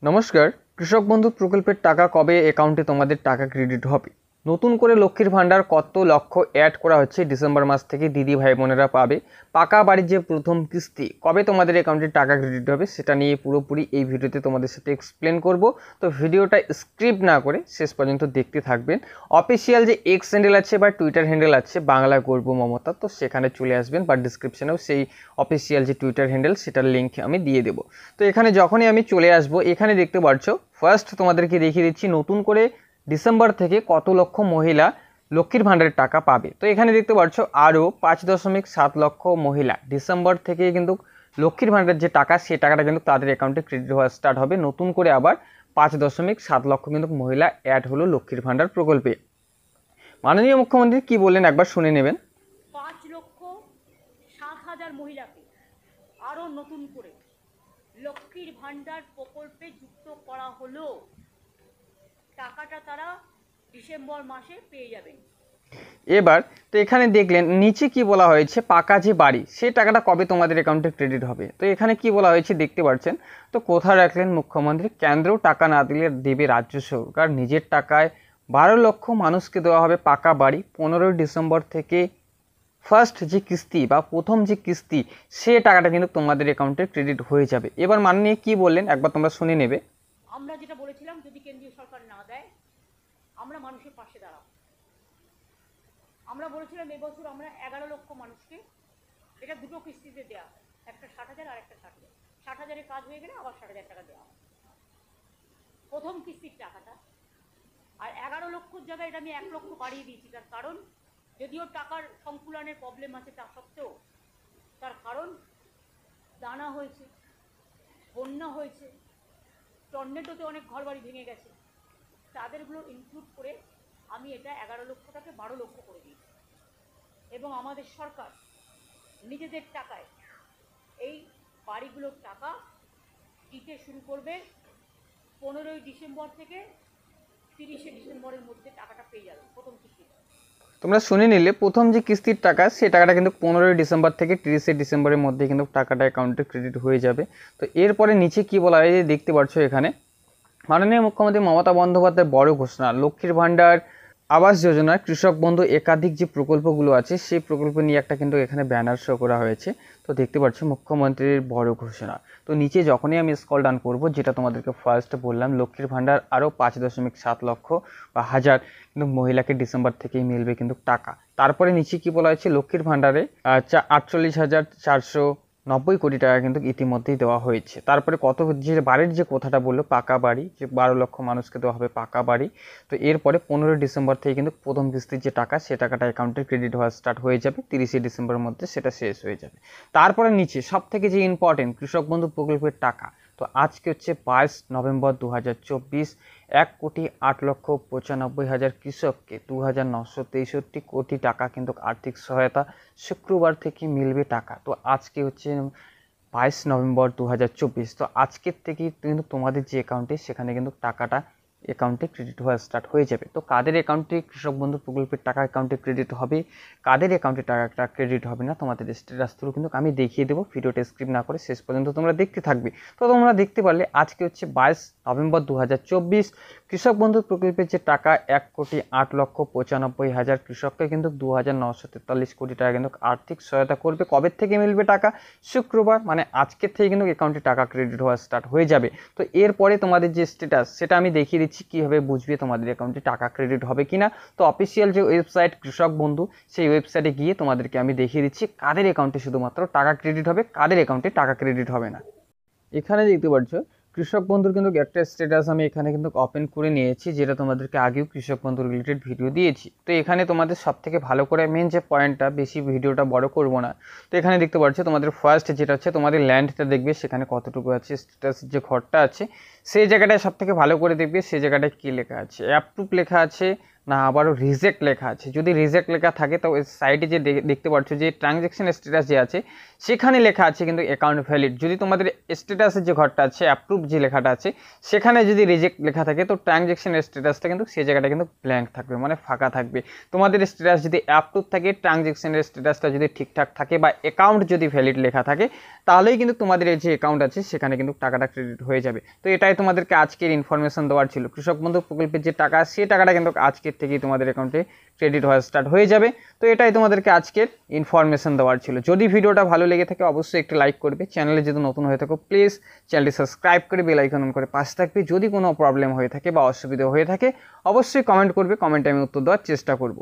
নমস্কার। কৃষক বন্ধু প্রকল্পের টাকা কবে অ্যাকাউন্টে তোমাদের টাকা ক্রেডিট হবে? নতুন করে লক্ষ্মীর ভাণ্ডার কত লক্ষ অ্যাড করা হচ্ছে ডিসেম্বর মাস থেকে দিদি ভাই বোনেরা পাবে। পাকা বাড়ির যে প্রথম কিস্তি কবে তোমাদের অ্যাকাউন্টে টাকা ক্রেডিট হবে সেটা নিয়ে পুরোপুরি এই ভিডিওতে তোমাদের সাথে এক্সপ্লেন করব। তো ভিডিওটা স্ক্রিপ্ট না করে শেষ পর্যন্ত দেখতে থাকবেন। অফিসিয়াল যে এক্স হ্যান্ডেল আছে বা টুইটার হ্যান্ডেল আছে বাংলা গর্ব মমতা, তো সেখানে চলে আসবেন বা ডিসক্রিপশনেও সেই অফিসিয়াল যে টুইটার হ্যান্ডেল সেটার লিঙ্ক আমি দিয়ে দেবো। তো এখানে যখনই আমি চলে আসব এখানে দেখতে পাচ্ছ ফার্স্ট তোমাদেরকে দেখিয়ে দিচ্ছি নতুন করে ডিসেম্বর থেকে কত লক্ষ মহিলা লক্ষ্মীর ভাণ্ডারের টাকা পাবে। তো এখানে দেখতে পাচ্ছ আরও 5.7 লক্ষ মহিলা ডিসেম্বর থেকে কিন্তু লক্ষ্মীর ভাণ্ডারের যে টাকা সেই টাকাটা কিন্তু তাদের অ্যাকাউন্টে ক্রেডিট হওয়া স্টার্ট হবে। নতুন করে আবার 5.7 লক্ষ কিন্তু মহিলা অ্যাড হলো লক্ষ্মীর ভাণ্ডার প্রকল্পে। মাননীয় মুখ্যমন্ত্রী কি বললেন একবার শুনে নেবেন। 5,07,000 মহিলাকে আরও নতুন করে লক্ষ্মীর ভাণ্ডার প্রকল্পে যুক্ত করা হলো। টাকাটা তারা ডিসেম্বর মাসে পেয়ে যাবেন। এবার তো এখানে দেখলেন নিচে কি বলা হয়েছে, পাকা যে বাড়ি সেই টাকাটা কবে তোমাদের অ্যাকাউন্টে ক্রেডিট হবে। তো এখানে কি বলা হয়েছে দেখতে পাচ্ছেন। তো কোথায় রাখলেন মুখ্যমন্ত্রী, কেন্দ্রেও টাকা না দিলে দেবে রাজ্য সরকার নিজের টাকায়। 12 লক্ষ মানুষকে দেওয়া হবে পাকা বাড়ি 15 ডিসেম্বর থেকে। ফার্স্ট যে কিস্তি বা প্রথম যে কিস্তি সে টাকাটা কিন্তু তোমাদের অ্যাকাউন্টে ক্রেডিট হয়ে যাবে। এবার মাননীয় কি বললেন একবার তোমরা শুনে নেবে। আমরা যেটা বলেছিলাম, যদি কেন্দ্রীয় সরকার না দেয় আমরা মানুষের পাশে দাঁড়াবো। আমরা বলেছিলাম এবছর আমরা 11 লক্ষ মানুষকে, এটা দুটো কিস্তিতে দেওয়া, একটা 60,000 আর একটা 60,000। 60,000-এর কাজ হয়ে গেলে আবার 60,000 টাকা দেওয়া প্রথম কিস্তির টাকাটা। আর 11 লক্ষর জায়গায় এটা আমি 1 লক্ষ বাড়িয়ে দিয়েছি। তার কারণ যদিও টাকার সংকুলনের প্রবলেম আছে, তা সত্ত্বেও তার কারণ দানা হয়েছে, বন্যা হয়েছে, টর্নেডোতে অনেক ঘরবাড়ি ভেঙে গেছে, তাদেরগুলো ইনক্লুড করে আমি এটা 11 লক্ষটাকে 12 লক্ষ করে দিয়েছি। এবং আমাদের সরকার নিজেদের টাকায় এই বাড়িগুলোর টাকা দিতে শুরু করবে 15 ডিসেম্বর থেকে 30 ডিসেম্বরের মধ্যে টাকাটা পেয়ে যাবে প্রথম কিস্তিটা। তোমরা শুনে নিলে প্রথম যে কিস্তির টাকা সেই টাকাটা কিন্তু 15 ডিসেম্বর থেকে 30 ডিসেম্বরের মধ্যে কিন্তু টাকাটা অ্যাকাউন্টে ক্রেডিট হয়ে যাবে। তো এরপরে নিচে কি বলা হয় দেখতে পাচ্ছ এখানে মাননীয় মুখ্যমন্ত্রী মমতা বন্দ্যোপাধ্যায়ের বড় ঘোষণা, লক্ষ্মীর ভাণ্ডার, আবাস যোজনা, কৃষক বন্ধু একাধিক যে প্রকল্পগুলো আছে সেই প্রকল্প নিয়ে একটা কিন্তু এখানে ব্যানার শো করা হয়েছে। তো দেখতে পাচ্ছ মুখ্যমন্ত্রীর বড় ঘোষণা। তো নিচে যখনই আমি স্ক্রল ডাউন করব, যেটা তোমাদেরকে ফার্স্ট বললাম, লক্ষ্মীর ভাণ্ডার আরও 5.7 লক্ষ বা হাজার কিন্তু মহিলাকে ডিসেম্বর থেকেই মিলবে কিন্তু টাকা। তারপরে নিচে কি বলা হয়েছে, লক্ষ্মীর ভাণ্ডারে 48,490 কোটি টাকা কিন্তু ইতিমধ্যেই দেওয়া হয়েছে। তারপরে কত যে বাড়ির যে কথাটা বললো, পাকা বাড়ি, যে 12 লক্ষ মানুষকে দেওয়া হবে পাকা বাড়ি। তো এরপরে 15 ডিসেম্বর থেকে কিন্তু প্রথম কিস্তির যে টাকা সে টাকাটা অ্যাকাউন্টে ক্রেডিট হওয়া স্টার্ট হয়ে যাবে, 30 ডিসেম্বরের মধ্যে সেটা শেষ হয়ে যাবে। তারপরে নিচে সব থেকে যে ইম্পর্টেন্ট কৃষক বন্ধু প্রকল্পের টাকা, তো আজকে হচ্ছে 22 নভেম্বর 2024, 1,08,95,000 কৃষককে 2,963 কোটি টাকা কিন্তু আর্থিক সহায়তা শুক্রবার থেকে মিলবে টাকা। তো আজকে হচ্ছে 22 নভেম্বর 2024। তো আজকের থেকেই কিন্তু তোমাদের যে অ্যাকাউন্টে সেখানে কিন্তু টাকাটা অ্যাকাউন্টে ক্রেডিট হওয়া স্টার্ট হয়ে যাবে। তো কাদের অ্যাকাউন্টে কৃষক বন্ধু প্রকল্পের টাকা অ্যাকাউন্টে ক্রেডিট হবে, কাদের অ্যাকাউন্টে টাকাটা ক্রেডিট হবে না, তোমাদের স্ট্যাটাস থ্রু কিন্তু আমি দেখিয়ে দেবো। ভিডিওটা স্কিপ না করে শেষ পর্যন্ত তোমরা দেখতে থাকবে। তো তোমরা দেখতে পারলে আজকে হচ্ছে 22 নভেম্বর 2024, কৃষক বন্ধু প্রকল্পের যে টাকা 1,08,95,000 কৃষককে কিন্তু 2,943 কোটি টাকা কিন্তু আর্থিক সহায়তা করবে। কবে থেকে মিলবে টাকা? শুক্রবার, মানে আজকের থেকে কিন্তু অ্যাকাউন্টে টাকা ক্রেডিট হওয়া স্টার্ট হয়ে যাবে। তো এরপরে তোমাদের যে স্ট্যাটাস সেটা আমি দেখিয়ে দিচ্ছি কীভাবে বুঝবে তোমাদের অ্যাকাউন্টে টাকা ক্রেডিট হবে কিনা। তো অফিসিয়াল যে ওয়েবসাইট কৃষক বন্ধু, সেই ওয়েবসাইটে গিয়ে তোমাদেরকে আমি দেখিয়ে দিচ্ছি কাদের অ্যাকাউন্টে শুধুমাত্র টাকা ক্রেডিট হবে, কাদের অ্যাকাউন্টে টাকা ক্রেডিট হবে না। এখানে দেখতে পাচ্ছ কৃষক বন্ধুর কিন্তু একটা স্ট্যাটাস আমি এখানে কিন্তু ওপেন করে নিয়েছি, যেটা তোমাদেরকে আগেও কৃষক বন্ধু রিলেটেড ভিডিও দিয়েছি। তো এখানে তোমাদের সব থেকে ভালো করে মেন যে পয়েন্টটা, বেশি ভিডিওটা বড় করব না। তো এখানে দেখতে পাচ্ছ তোমাদের ফার্স্ট যেটা হচ্ছে তোমাদের ল্যান্ডটা দেখবে, সেখানে কতটুকু আছে, স্ট্যাটাস যে ঘরটা আছে সেই জায়গাটায় সব থেকে ভালো করে দেখবে। সেই জায়গাটায় কী লেখা আছে, অ্যাপ্রুভ লেখা আছে, না আবারও রিজেক্ট লেখা আছে। যদি রিজেক্ট লেখা থাকে তো ওই সাইডে যে দেখতে পাচ্ছ যে ট্রানজ্যাকশন স্ট্যাটাস যে আছে সেখানে লেখা আছে কিন্তু অ্যাকাউন্ট ভ্যালিড। যদি তোমাদের স্ট্যাটাসের যে ঘরটা আছে অ্যাপ্রুভ যে লেখাটা আছে সেখানে যদি রিজেক্ট লেখা থাকে তো ট্রানজ্যাকশন স্ট্যাটাসটা কিন্তু সেই জায়গাটা কিন্তু ব্ল্যাঙ্ক থাকবে, মানে ফাঁকা থাকবে। তোমাদের স্ট্যাটাস যদি অ্যাপ্রুভ থাকে, ট্রানজ্যাকশনের স্ট্যাটাসটা যদি ঠিকঠাক থাকে বা অ্যাকাউন্ট যদি ভ্যালিড লেখা থাকে তাহলেই কিন্তু তোমাদের এই যে অ্যাকাউন্ট আছে সেখানে কিন্তু টাকাটা ক্রেডিট হয়ে যাবে। তো এটাই তোমাদেরকে আজকের ইনফরমেশন দেওয়ার ছিল। কৃষক বন্ধু প্রকল্পের যে টাকা সে টাকাটা কিন্তু আজকের থেকেই তোমাদের অ্যাকাউন্টে ক্রেডিট হওয়া স্টার্ট হয়ে যাবে। তো এটাই তোমাদেরকে আজকের ইনফরমেশন দেওয়ার ছিল। যদি ভিডিওটা ভালো লেগে থাকে অবশ্যই একটু লাইক করবে, চ্যানেলে যদি নতুন হয়ে থাকো প্লিজ চ্যানেলটি সাবস্ক্রাইব করে বেল আইকন অন করে পাশে থাকবে। যদি কোনো প্রবলেম হয়ে থাকে বা অসুবিধা হয়ে থাকে অবশ্যই কমেন্ট করবে, কমেন্টে আমি উত্তর দেওয়ার চেষ্টা করব।